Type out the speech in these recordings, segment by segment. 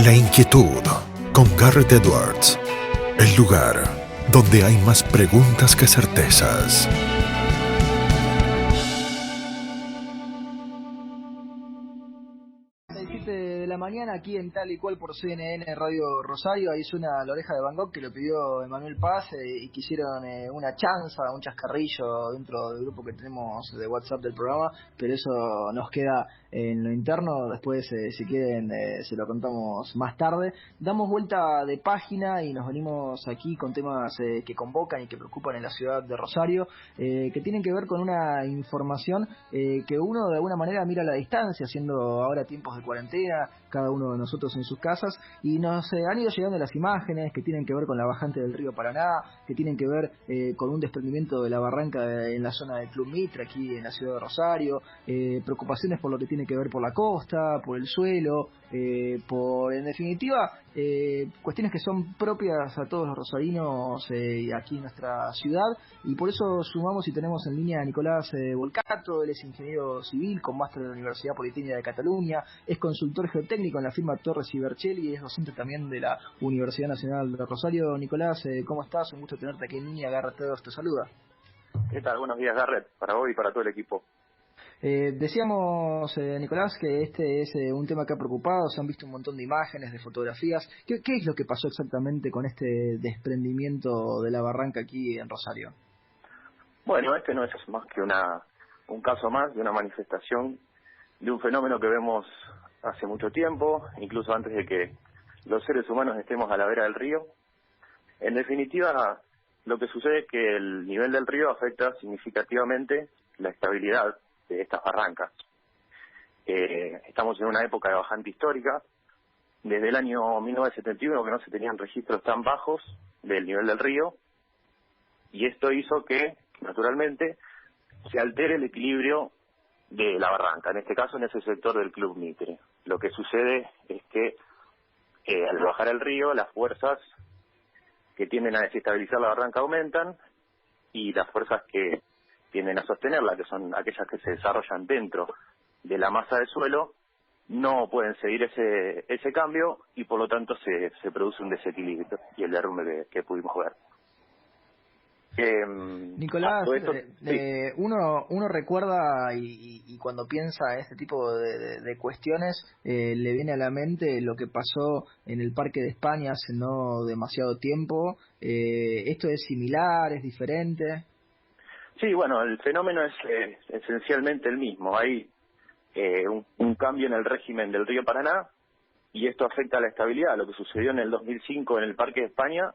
La Inquietud con Garrett Edwards. El lugar donde hay más preguntas que certezas. De la mañana aquí en Tal y Cual por CNN Radio Rosario. Ahí suena La Oreja de Van Gogh, que lo pidió Emanuel Paz, y quisieron una chanza, un chascarrillo dentro del grupo que tenemos de WhatsApp del programa, pero eso nos queda en lo interno. Después, si quieren, se lo contamos más tarde. Damos vuelta de página y nos venimos aquí con temas que convocan y que preocupan en la ciudad de Rosario, que tienen que ver con una información que uno de alguna manera mira a la distancia, siendo ahora tiempos de cuarentena, cada uno de nosotros en sus casas, y nos han ido llegando las imágenes que tienen que ver con la bajante del río Paraná, que tienen que ver con un desprendimiento de la barranca en la zona del Club Mitre, aquí en la ciudad de Rosario, preocupaciones por lo que tiene que ver por la costa, por el suelo, por, en definitiva, cuestiones que son propias a todos los rosarinos aquí en nuestra ciudad, y por eso sumamos y tenemos en línea a Nicolás Volcato. Él es ingeniero civil con máster de la Universidad Politécnica de Cataluña, es consultor geotécnico en la firma Torres y Berchelli y es docente también de la Universidad Nacional de Rosario. Nicolás, ¿cómo estás? Un gusto tenerte aquí en línea. Garrett te saluda. ¿Qué tal? Buenos días, Garrett, para vos y para todo el equipo. Decíamos, Nicolás, que este es un tema que ha preocupado. Se han visto un montón de imágenes, de fotografías. ¿Qué es lo que pasó exactamente con este desprendimiento de la barranca aquí en Rosario? Bueno, este no es más que un caso más de una manifestación de un fenómeno que vemos hace mucho tiempo, incluso antes de que los seres humanos estemos a la vera del río. En definitiva, lo que sucede es que el nivel del río afecta significativamente la estabilidad de estas barrancas. Estamos en una época de bajante histórica. Desde el año 1971 que no se tenían registros tan bajos del nivel del río, y esto hizo que, naturalmente, se altere el equilibrio de la barranca, en este caso en ese sector del Club Mitre. Lo que sucede es que al bajar el río, las fuerzas que tienden a desestabilizar la barranca aumentan, y las fuerzas que tienden a sostenerla, que son aquellas que se desarrollan dentro de la masa del suelo, no pueden seguir ese cambio, y por lo tanto se produce un desequilibrio y el derrumbe que pudimos ver. Nicolás, esto, sí. uno recuerda y cuando piensa este tipo de cuestiones, le viene a la mente lo que pasó en el Parque de España hace no demasiado tiempo. ¿Esto es similar, es diferente? Sí, bueno, el fenómeno es esencialmente el mismo. Hay un cambio en el régimen del río Paraná, y esto afecta a la estabilidad. Lo que sucedió en el 2005 en el Parque de España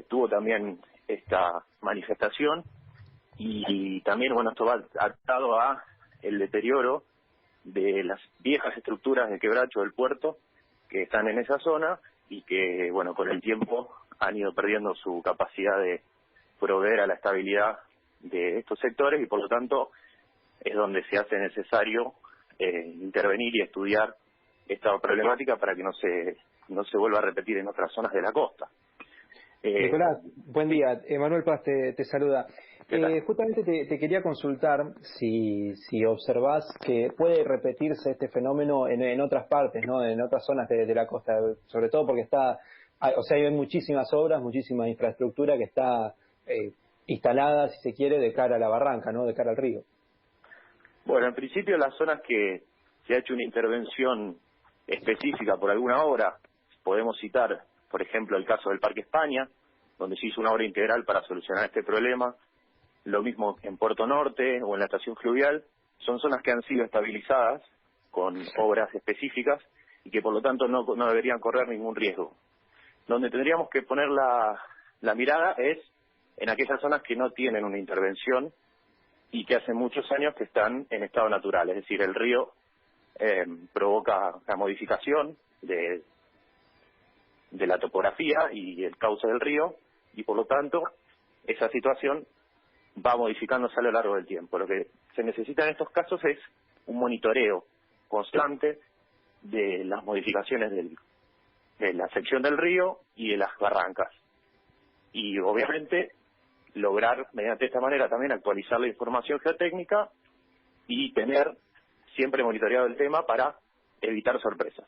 tuvo también esta manifestación, y también, bueno, esto va atado a el deterioro de las viejas estructuras de quebracho del puerto que están en esa zona, y que, bueno, con el tiempo han ido perdiendo su capacidad de proveer a la estabilidad de estos sectores, y por lo tanto es donde se hace necesario intervenir y estudiar esta problemática para que no se vuelva a repetir en otras zonas de la costa. Nicolás, buen día. Emanuel Paz te saluda. Justamente te quería consultar si observás que puede repetirse este fenómeno en otras partes, ¿no? En otras zonas de la costa, sobre todo porque hay muchísimas obras, muchísima infraestructura que está instalada, si se quiere, de cara a la barranca, ¿no? De cara al río. Bueno, en principio las zonas que se ha hecho una intervención específica por alguna obra, podemos citar, por ejemplo, el caso del Parque España, donde se hizo una obra integral para solucionar este problema. Lo mismo en Puerto Norte o en la estación fluvial. Son zonas que han sido estabilizadas con obras específicas y que por lo tanto no deberían correr ningún riesgo. Donde tendríamos que poner la mirada es en aquellas zonas que no tienen una intervención y que hace muchos años que están en estado natural. Es decir, el río provoca la modificación de la topografía y el cauce del río, y por lo tanto esa situación va modificándose a lo largo del tiempo. Lo que se necesita en estos casos es un monitoreo constante de las modificaciones de la sección del río y de las barrancas, y obviamente lograr mediante esta manera también actualizar la información geotécnica y tener siempre monitoreado el tema para evitar sorpresas.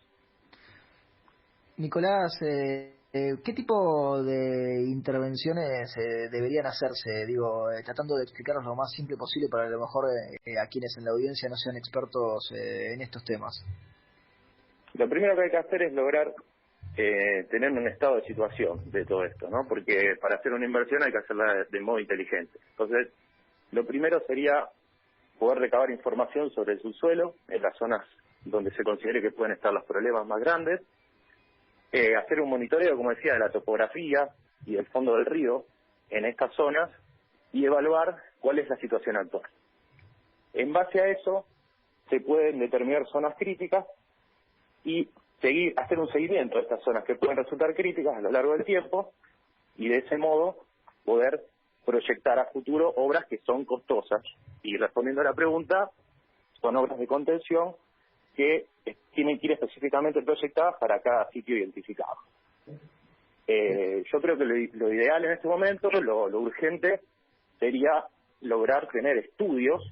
Nicolás, ¿qué tipo de intervenciones deberían hacerse? Digo, tratando de explicarnos lo más simple posible para a lo mejor a quienes en la audiencia no sean expertos en estos temas. Lo primero que hay que hacer es lograr tener un estado de situación de todo esto, ¿no? Porque para hacer una inversión hay que hacerla de modo inteligente. Entonces, lo primero sería poder recabar información sobre el subsuelo en las zonas donde se considere que pueden estar los problemas más grandes, hacer un monitoreo, como decía, de la topografía y del fondo del río en estas zonas y evaluar cuál es la situación actual. En base a eso, se pueden determinar zonas críticas y hacer un seguimiento de estas zonas que pueden resultar críticas a lo largo del tiempo y de ese modo poder proyectar a futuro obras que son costosas. Y respondiendo a la pregunta, son obras de contención que tienen que ir específicamente proyectadas para cada sitio identificado. Yo creo que lo ideal en este momento, lo urgente, sería lograr tener estudios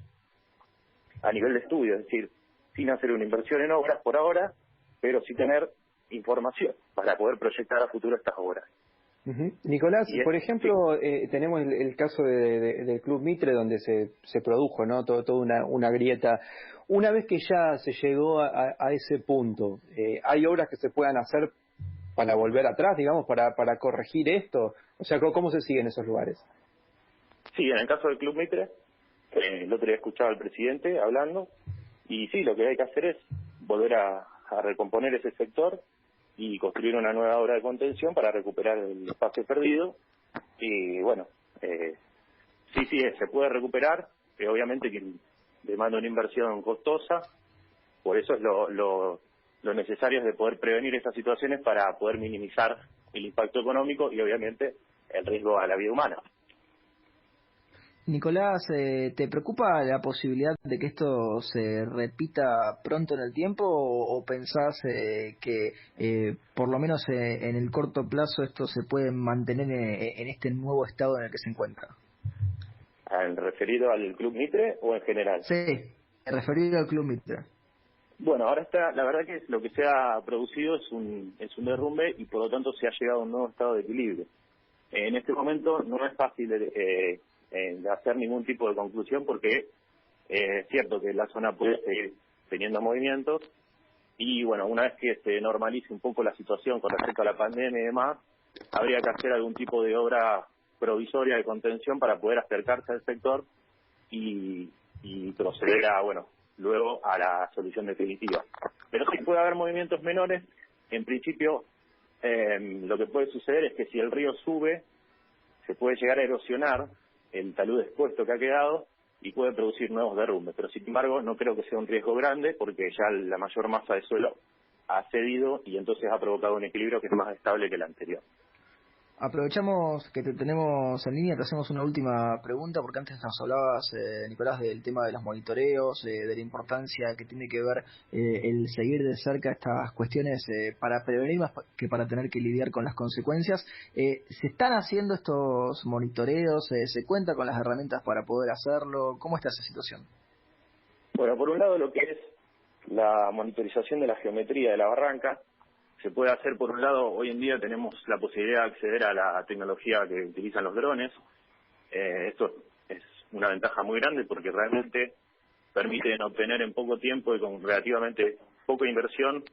a nivel de estudio, es decir, sin hacer una inversión en obras por ahora, pero sí tener información para poder proyectar a futuro estas obras. Nicolás, por ejemplo, sí. Tenemos el caso del Club Mitre donde se produjo, ¿no? Toda una grieta. Una vez que ya se llegó a ese punto, ¿hay obras que se puedan hacer para volver atrás, digamos, para corregir esto? O sea, ¿cómo se sigue en esos lugares? Sí, en el caso del Club Mitre, el otro día escuchaba al presidente hablando, y sí, lo que hay que hacer es volver a recomponer ese sector y construir una nueva obra de contención para recuperar el espacio perdido. Y bueno, sí, se puede recuperar, obviamente que demanda una inversión costosa, por eso es lo necesario es de poder prevenir estas situaciones para poder minimizar el impacto económico y obviamente el riesgo a la vida humana. Nicolás, ¿te preocupa la posibilidad de que esto se repita pronto en el tiempo o pensás que por lo menos en el corto plazo esto se puede mantener en este nuevo estado en el que se encuentra? ¿Referido al Club Mitre o en general? Sí, referido al Club Mitre. Bueno, ahora la verdad que lo que se ha producido es un derrumbe y por lo tanto se ha llegado a un nuevo estado de equilibrio. En este momento no es fácil de hacer ningún tipo de conclusión porque es cierto que la zona puede seguir teniendo movimientos y bueno, una vez que se normalice un poco la situación con respecto a la pandemia y demás, habría que hacer algún tipo de obra provisoria de contención para poder acercarse al sector y proceder luego a la solución definitiva. Pero sí puede haber movimientos menores. En principio, lo que puede suceder es que si el río sube, se puede llegar a erosionar el talud expuesto que ha quedado y puede producir nuevos derrumbes. Pero sin embargo, no creo que sea un riesgo grande porque ya la mayor masa de suelo ha cedido y entonces ha provocado un equilibrio que es más estable que el anterior. Aprovechamos que te tenemos en línea, te hacemos una última pregunta, porque antes nos hablabas, Nicolás, del tema de los monitoreos, de la importancia que tiene que ver el seguir de cerca estas cuestiones para prevenir más que para tener que lidiar con las consecuencias. ¿Se están haciendo estos monitoreos? ¿Se cuenta con las herramientas para poder hacerlo? ¿Cómo está esa situación? Bueno, por un lado lo que es la monitorización de la geometría de la barranca, se puede hacer, por un lado, hoy en día tenemos la posibilidad de acceder a la tecnología que utilizan los drones. Esto es una ventaja muy grande porque realmente permiten obtener en poco tiempo y con relativamente poca inversión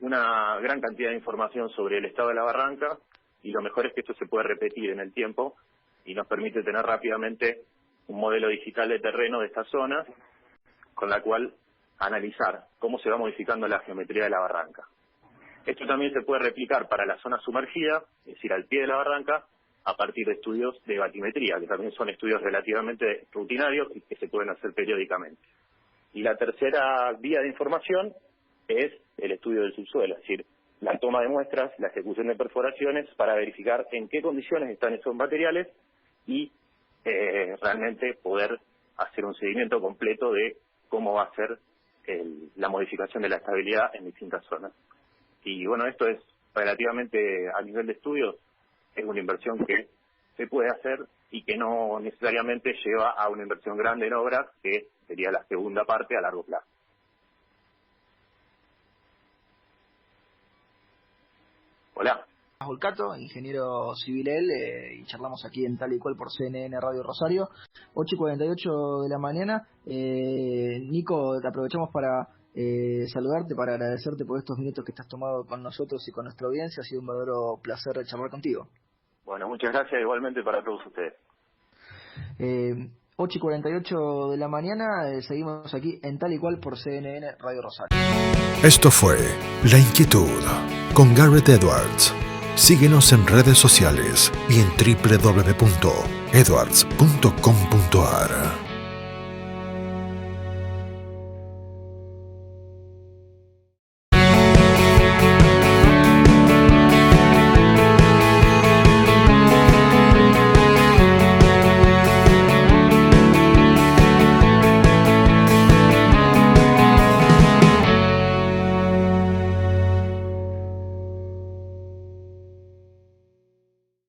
una gran cantidad de información sobre el estado de la barranca, y lo mejor es que esto se puede repetir en el tiempo y nos permite tener rápidamente un modelo digital de terreno de esta zona con la cual analizar cómo se va modificando la geometría de la barranca. Esto también se puede replicar para la zona sumergida, es decir, al pie de la barranca, a partir de estudios de batimetría, que también son estudios relativamente rutinarios y que se pueden hacer periódicamente. Y la tercera vía de información es el estudio del subsuelo, es decir, la toma de muestras, la ejecución de perforaciones para verificar en qué condiciones están esos materiales y realmente poder hacer un seguimiento completo de cómo va a ser la modificación de la estabilidad en distintas zonas. Y bueno, esto es relativamente a nivel de estudios, es una inversión que se puede hacer y que no necesariamente lleva a una inversión grande en obras, que sería la segunda parte a largo plazo. Hola. Volcato, ingeniero civil él, y charlamos aquí en Tal y Cual por CNN Radio Rosario, 8:48 de la mañana. Nico, te aprovechamos para saludarte, para agradecerte por estos minutos que estás tomado con nosotros y con nuestra audiencia. Ha sido un verdadero placer charlar contigo. Bueno, muchas gracias igualmente para todos ustedes. 8:48 de la mañana, seguimos aquí en Tal y Cual por CNN Radio Rosario. Esto fue La Inquietud con Garrett Edwards. Síguenos en redes sociales y en www.edwards.com.ar.